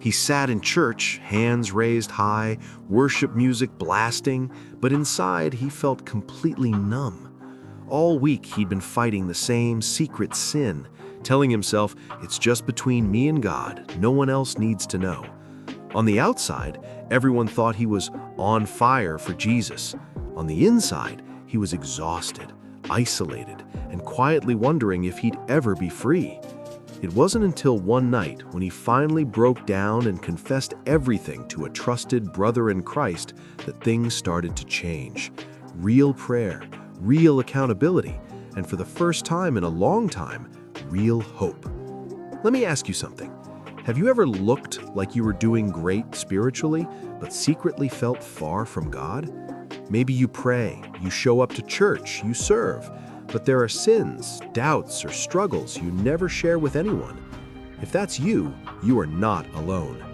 He sat in church, hands raised high, worship music blasting, but inside he felt completely numb. All week he'd been fighting the same secret sin, telling himself, it's just between me and God, no one else needs to know. On the outside, everyone thought he was on fire for Jesus. On the inside, he was exhausted, isolated, and quietly wondering if he'd ever be free. It wasn't until one night when he finally broke down and confessed everything to a trusted brother in Christ that things started to change. Real prayer, real accountability, and for the first time in a long time, real hope. Let me ask you something. Have you ever looked like you were doing great spiritually, but secretly felt far from God? Maybe you pray, you show up to church, you serve, but there are sins, doubts, or struggles you never share with anyone. If that's you, you are not alone.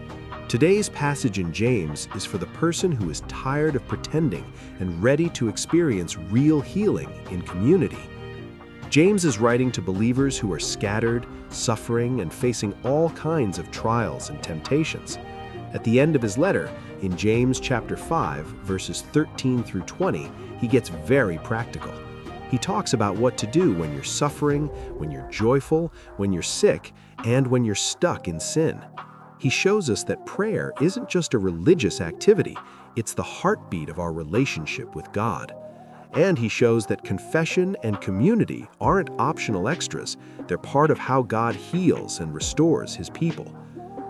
Today's passage in James is for the person who is tired of pretending and ready to experience real healing in community. James is writing to believers who are scattered, suffering, and facing all kinds of trials and temptations. At the end of his letter, in James chapter 5, verses 13 through 20, he gets very practical. He talks about what to do when you're suffering, when you're joyful, when you're sick, and when you're stuck in sin. He shows us that prayer isn't just a religious activity, it's the heartbeat of our relationship with God. And he shows that confession and community aren't optional extras, they're part of how God heals and restores his people.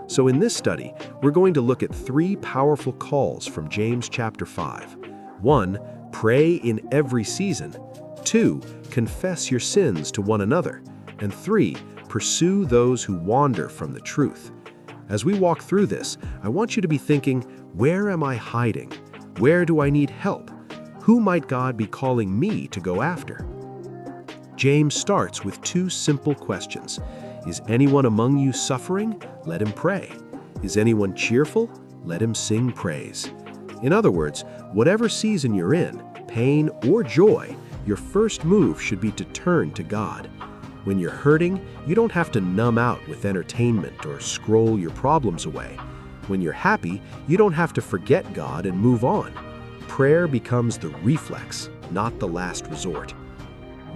So in this study, we're going to look at 3 powerful calls from James chapter 5. 1. Pray in every season. 2. Confess your sins to one another. And 3. Pursue those who wander from the truth. As we walk through this, I want you to be thinking, where am I hiding? Where do I need help? Who might God be calling me to go after? James starts with 2 simple questions. Is anyone among you suffering? Let him pray. Is anyone cheerful? Let him sing praise. In other words, whatever season you're in, pain or joy, your first move should be to turn to God. When you're hurting, you don't have to numb out with entertainment or scroll your problems away. When you're happy, you don't have to forget God and move on. Prayer becomes the reflex, not the last resort.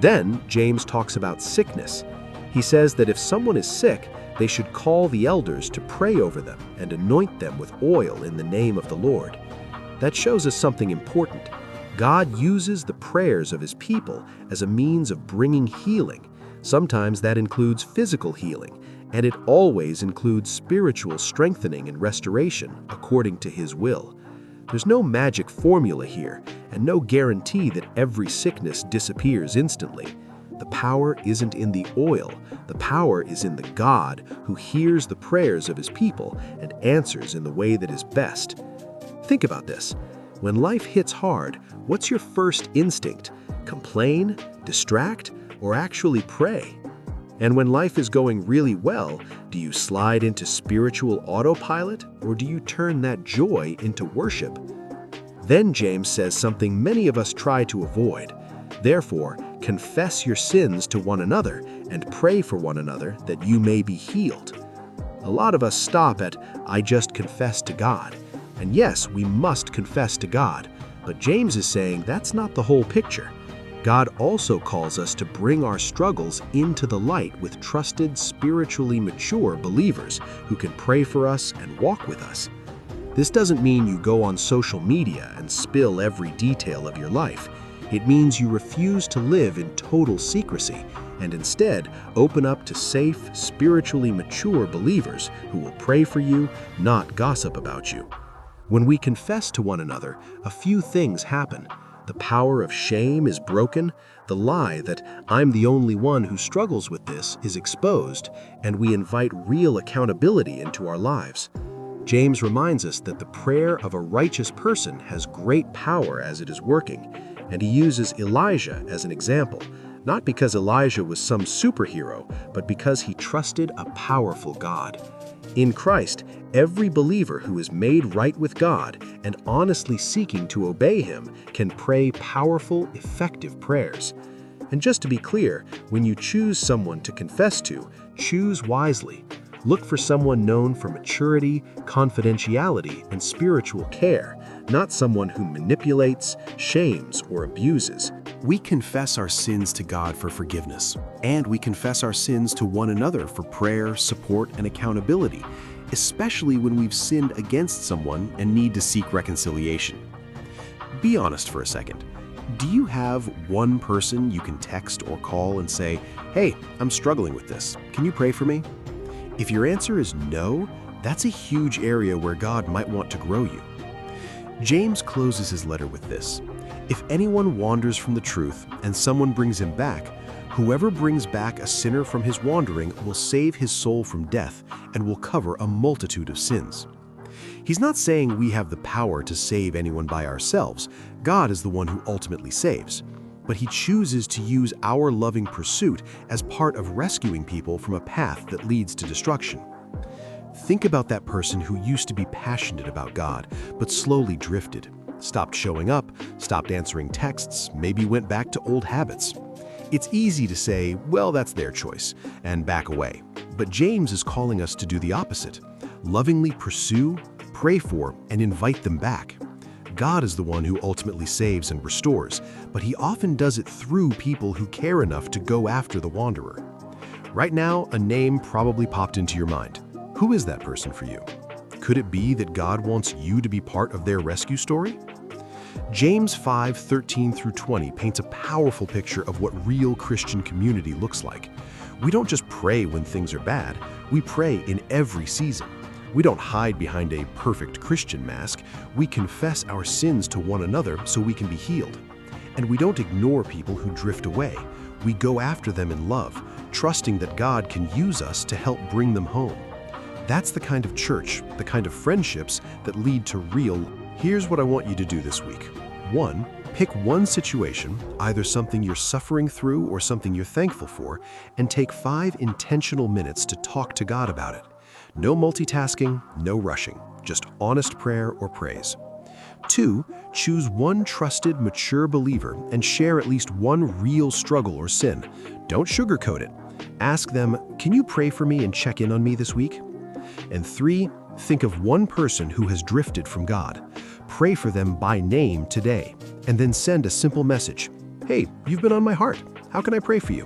Then, James talks about sickness. He says that if someone is sick, they should call the elders to pray over them and anoint them with oil in the name of the Lord. That shows us something important. God uses the prayers of his people as a means of bringing healing. Sometimes that includes physical healing, and it always includes spiritual strengthening and restoration according to his will. There's no magic formula here, and no guarantee that every sickness disappears instantly. The power isn't in the oil, the power is in the God who hears the prayers of his people and answers in the way that is best. Think about this. When life hits hard, what's your first instinct? Complain, distract, or actually pray? And when life is going really well, do you slide into spiritual autopilot, or do you turn that joy into worship? Then James says something many of us try to avoid. Therefore, confess your sins to one another and pray for one another that you may be healed. A lot of us stop at, I just confess to God. And yes, we must confess to God, but James is saying that's not the whole picture. God also calls us to bring our struggles into the light with trusted, spiritually mature believers who can pray for us and walk with us. This doesn't mean you go on social media and spill every detail of your life. It means you refuse to live in total secrecy and instead open up to safe, spiritually mature believers who will pray for you, not gossip about you. When we confess to one another, a few things happen. The power of shame is broken, the lie that I'm the only one who struggles with this is exposed, and we invite real accountability into our lives. James reminds us that the prayer of a righteous person has great power as it is working, and he uses Elijah as an example, not because Elijah was some superhero, but because he trusted a powerful God. In Christ, every believer who is made right with God and honestly seeking to obey him can pray powerful, effective prayers. And just to be clear, when you choose someone to confess to, choose wisely. Look for someone known for maturity, confidentiality, and spiritual care, not someone who manipulates, shames, or abuses. We confess our sins to God for forgiveness, and we confess our sins to one another for prayer, support, and accountability, especially when we've sinned against someone and need to seek reconciliation. Be honest for a second. Do you have one person you can text or call and say, "Hey, I'm struggling with this. Can you pray for me?" If your answer is no, that's a huge area where God might want to grow you. James closes his letter with this: "If anyone wanders from the truth and someone brings him back, whoever brings back a sinner from his wandering will save his soul from death and will cover a multitude of sins." He's not saying we have the power to save anyone by ourselves. God is the one who ultimately saves. But he chooses to use our loving pursuit as part of rescuing people from a path that leads to destruction. Think about that person who used to be passionate about God, but slowly drifted, stopped showing up, stopped answering texts, maybe went back to old habits. It's easy to say, well, that's their choice, and back away. But James is calling us to do the opposite: lovingly pursue, pray for, and invite them back. God is the one who ultimately saves and restores, but he often does it through people who care enough to go after the wanderer. Right now, a name probably popped into your mind. Who is that person for you? Could it be that God wants you to be part of their rescue story? James 5:13-20 paints a powerful picture of what real Christian community looks like. We don't just pray when things are bad, we pray in every season. We don't hide behind a perfect Christian mask. We confess our sins to one another so we can be healed. And we don't ignore people who drift away. We go after them in love, trusting that God can use us to help bring them home. That's the kind of church, the kind of friendships that lead to real. Here's what I want you to do this week. 1. Pick one situation, either something you're suffering through or something you're thankful for, and take 5 intentional minutes to talk to God about it. No multitasking, no rushing, just honest prayer or praise. 2. Choose one trusted, mature believer and share at least one real struggle or sin. Don't sugarcoat it. Ask them, "Can you pray for me and check in on me this week?" And 3. Think of one person who has drifted from God. Pray for them by name today, and then send a simple message. "Hey, you've been on my heart. How can I pray for you?"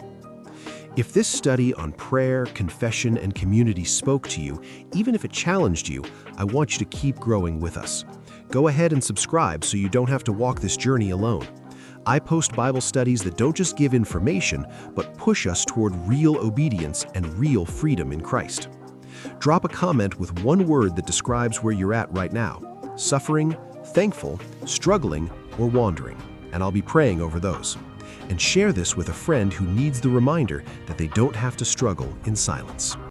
If this study on prayer, confession, and community spoke to you, even if it challenged you, I want you to keep growing with us. Go ahead and subscribe so you don't have to walk this journey alone. I post Bible studies that don't just give information, but push us toward real obedience and real freedom in Christ. Drop a comment with one word that describes where you're at right now: suffering, thankful, struggling, or wandering, and I'll be praying over those. And share this with a friend who needs the reminder that they don't have to struggle in silence.